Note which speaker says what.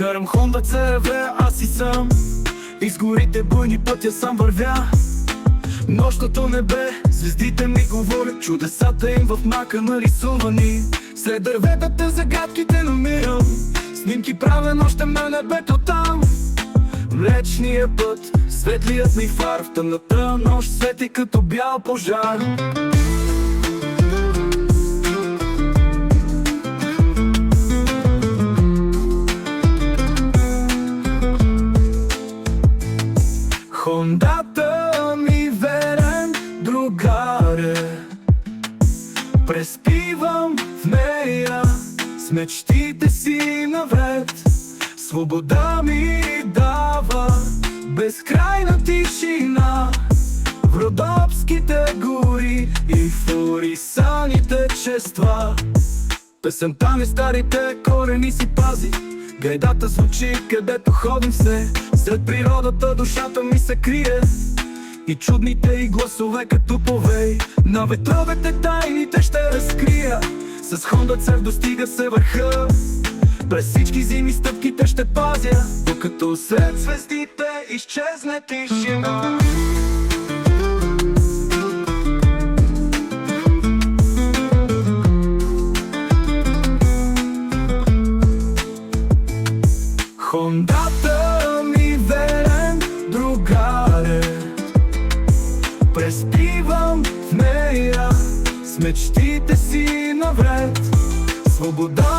Speaker 1: Карам Honda CRV, аз си сам. Из горите буйни пътя сам вървя. Нощното небе, звездите ми говорят, чудесата им в мака нарисувани. Сред дърветата загадките намирам, снимки правя нощем на небето там. Млечния път, светлият ми фар, в тъмната нощ свети като бял пожар. Хондата ми верен другаре, преспивам в нея с мечтите си навред. Свобода ми дава безкрайна тишина в Родопските гори и в орисаните чества. Песента ми старите корени си пази, гайдата звучи където ходим все. Сред природата душата ми се крие и чудните й гласове като повей. На ветровете тайните ще разкрия, с Honda CRV достига се върха. През всички зими стъпките ще пазя, докато сред звездите изчезне тишина. Хондата ми верен другаре, преспивам в нея с мечтите си навред. Свобода